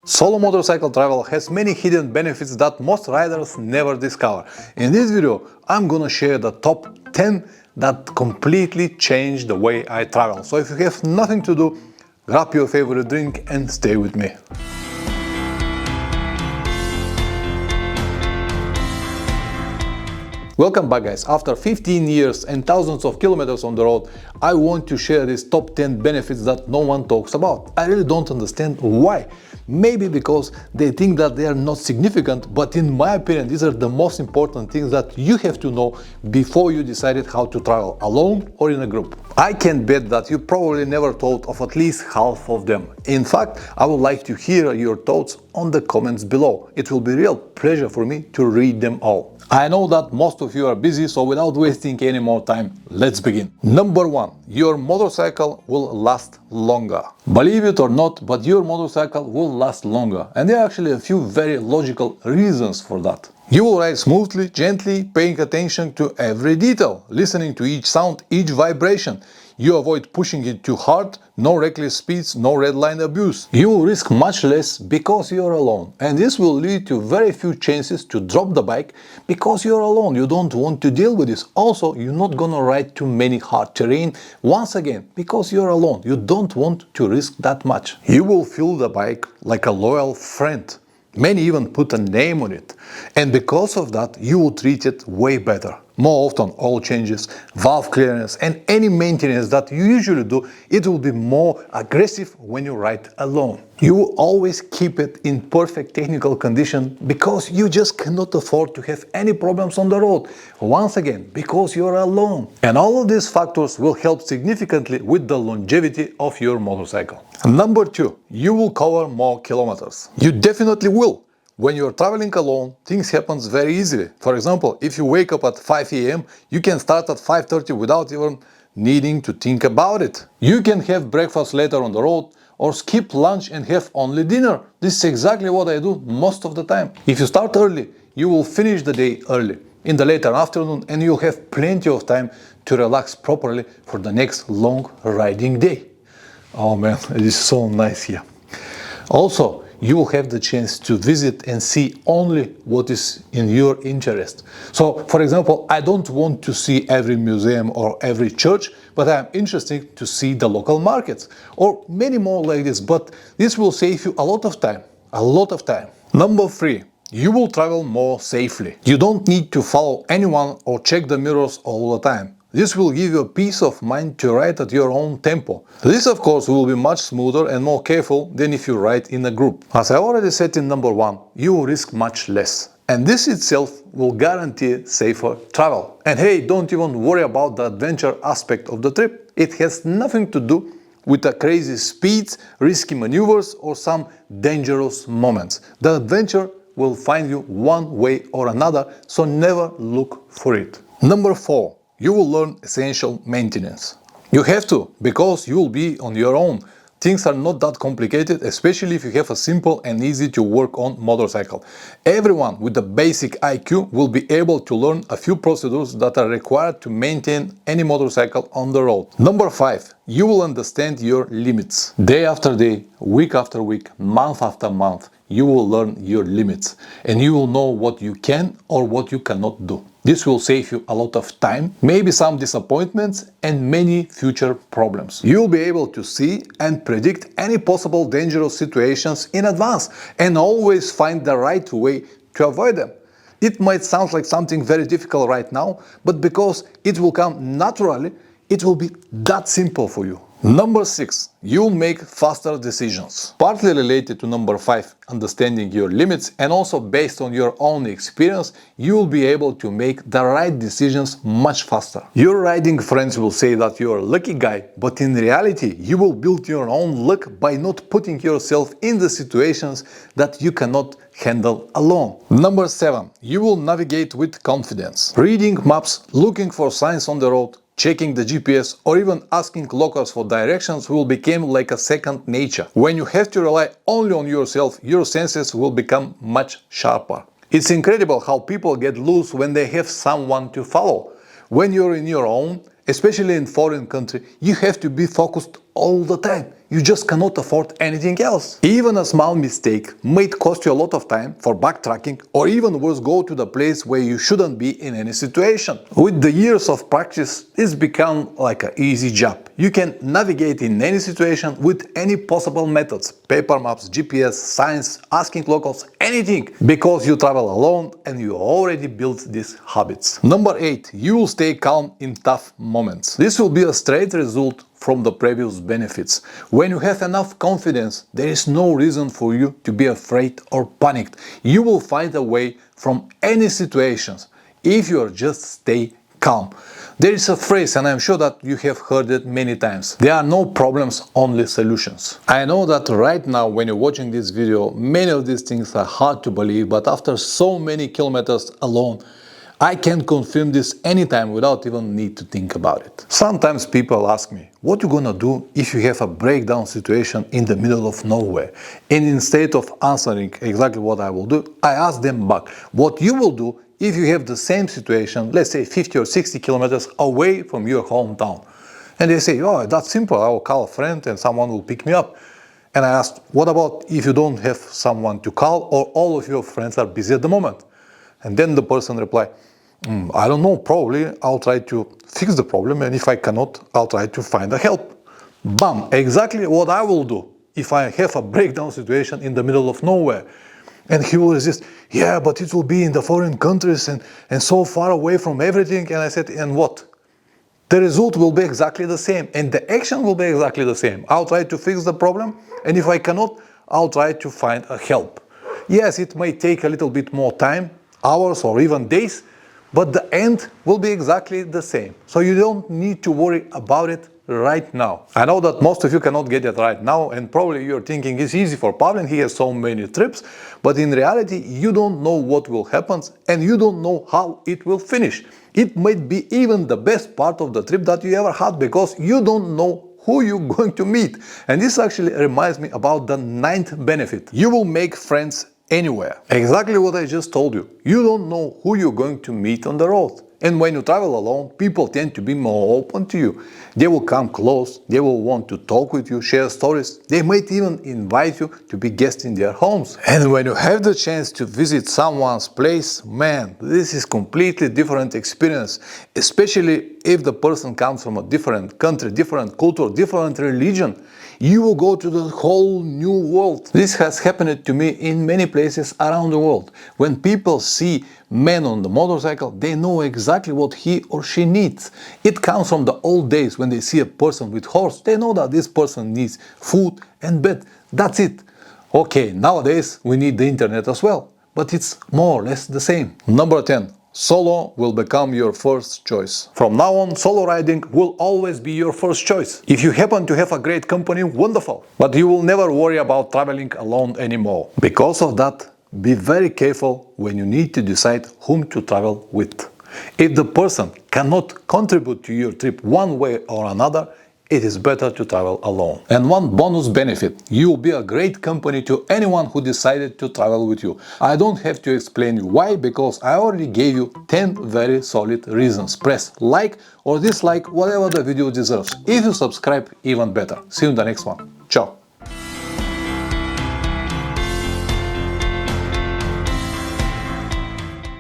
Solo motorcycle travel has many hidden benefits that most riders never discover. In this video, I'm gonna share the top 10 that completely change the way I travel. So if you have nothing to do, grab your favorite drink and stay with me. Welcome back, guys. After 15 years and thousands of kilometers on the road, I want to share these top 10 benefits that no one talks about. I really don't understand why. Maybe because they think that they are not significant, but in my opinion, these are the most important things that you have to know before you decided how to travel, alone or in a group. I can bet that you probably never thought of at least half of them. In fact, I would like to hear your thoughts on the comments below. It will be a real pleasure for me to read them all. I know that most of you are busy, so without wasting any more time, let's begin. Number 1. Your motorcycle will last longer. Believe it or not, but your motorcycle will last longer. And there are actually a few very logical reasons for that. You will ride smoothly, gently, paying attention to every detail, listening to each sound, each vibration. You avoid pushing it too hard, no reckless speeds, no red line abuse. You will risk much less because you are alone. And this will lead to very few chances to drop the bike because you are alone. You don't want to deal with this. Also, you're not gonna ride too many hard terrain. Once again, because you are alone. You don't want to risk that much. You will feel the bike like a loyal friend. Many even put a name on it. And because of that, you will treat it way better. More often, oil changes, valve clearance, and any maintenance that you usually do, it will be more aggressive when you ride alone. You will always keep it in perfect technical condition because you just cannot afford to have any problems on the road. Once again, because you're alone. And all of these factors will help significantly with the longevity of your motorcycle. Number 2, you will cover more kilometers. You definitely will. When you're traveling alone, things happen very easily. For example, if you wake up at 5 a.m., you can start at 5:30 without even needing to think about it. You can have breakfast later on the road or skip lunch and have only dinner. This is exactly what I do most of the time. If you start early, you will finish the day early, in the later afternoon, and you'll have plenty of time to relax properly for the next long riding day. Oh man, it is so nice here. Also, you will have the chance to visit and see only what is in your interest. So, for example, I don't want to see every museum or every church, but I'm interested to see the local markets or many more like this, but this will save you a lot of time, a lot of time. Number 3. You will travel more safely. You don't need to follow anyone or check the mirrors all the time. This will give you a peace of mind to ride at your own tempo. This, of course, will be much smoother and more careful than if you ride in a group. As I already said in number 1, you will risk much less. And this itself will guarantee safer travel. And hey, don't even worry about the adventure aspect of the trip. It has nothing to do with the crazy speeds, risky maneuvers, or some dangerous moments. The adventure will find you one way or another, so never look for it. Number 4. You will learn essential maintenance. You have to, because you will be on your own. Things are not that complicated, especially if you have a simple and easy to work on motorcycle. Everyone with the basic IQ will be able to learn a few procedures that are required to maintain any motorcycle on the road. Number 5. You will understand your limits. Day after day, week after week, month after month, you will learn your limits and you will know what you can or what you cannot do. This will save you a lot of time, maybe some disappointments and many future problems. You'll be able to see and predict any possible dangerous situations in advance and always find the right way to avoid them. It might sound like something very difficult right now, but because it will come naturally, it will be that simple for you. Number 6. You'll make faster decisions. Partly related to number 5, understanding your limits, and also based on your own experience, you'll be able to make the right decisions much faster. Your riding friends will say that you're a lucky guy, but in reality, you will build your own luck by not putting yourself in the situations that you cannot handle alone. Number 7. You will navigate with confidence. Reading maps, looking for signs on the road, checking the GPS, or even asking locals for directions will become like a second nature. When you have to rely only on yourself, your senses will become much sharper. It's incredible how people get loose when they have someone to follow. When you're in your own, especially in foreign country, you have to be focused all the time. You just cannot afford anything else. Even a small mistake might cost you a lot of time for backtracking, or even worse, go to the place where you shouldn't be in any situation. With the years of practice, it's become like an easy job. You can navigate in any situation with any possible methods: paper maps, GPS, signs, asking locals, anything, because you travel alone and you already built these habits. Number 8. You will stay calm in tough moments. This will be a straight result from the previous benefits. When you have enough confidence, there is no reason for you to be afraid or panicked. You will find a way from any situations if you are just stay calm. There is a phrase, and I'm sure that you have heard it many times: there are no problems, only solutions. I know that right now when you're watching this video, many of these things are hard to believe, but after so many kilometers alone, I can confirm this anytime without even need to think about it. Sometimes people ask me, what you gonna do if you have a breakdown situation in the middle of nowhere? And instead of answering exactly what I will do, I ask them back, what you will do if you have the same situation, let's say 50 or 60 kilometers away from your hometown? And they say, oh, that's simple, I will call a friend and someone will pick me up. And I ask, what about if you don't have someone to call, or all of your friends are busy at the moment? And then the person replies, I don't know, probably I'll try to fix the problem, and if I cannot, I'll try to find a help. Bam! Exactly what I will do if I have a breakdown situation in the middle of nowhere. And he will resist, yeah, but it will be in the foreign countries and so far away from everything. And I said, and what? The result will be exactly the same, and the action will be exactly the same. I'll try to fix the problem, and if I cannot, I'll try to find a help. Yes, it may take a little bit more time, hours or even days, but the end will be exactly the same. So you don't need to worry about it right now. I know that most of you cannot get it right now, and probably you're thinking it's easy for Pavlin, he has so many trips, but in reality you don't know what will happen and you don't know how it will finish. It might be even the best part of the trip that you ever had, because you don't know who you're going to meet. And this actually reminds me about the 9th benefit. You will make friends anywhere. Exactly what I just told you. You don't know who you're going to meet on the road. And when you travel alone, people tend to be more open to you. They will come close, they will want to talk with you, share stories. They might even invite you to be guests in their homes. And when you have the chance to visit someone's place, man, this is completely different experience, especially if the person comes from a different country, different culture, different religion. You will go to the whole new world. This has happened to me in many places around the world. When people see man on the motorcycle, they know exactly what he or she needs. It comes from the old days when they see a person with horse, they know that this person needs food and bed. That's it. Okay, nowadays we need the internet as well, but it's more or less the same. Number 10. Solo will become your first choice. From now on, solo riding will always be your first choice. If you happen to have a great company, wonderful. But you will never worry about traveling alone anymore. Because of that, be very careful when you need to decide whom to travel with. If the person cannot contribute to your trip one way or another, it is better to travel alone. And one bonus benefit, you will be a great company to anyone who decided to travel with you. I don't have to explain you why, because I already gave you 10 very solid reasons. Press like or dislike, whatever the video deserves. If you subscribe, even better. See you in the next one. Ciao.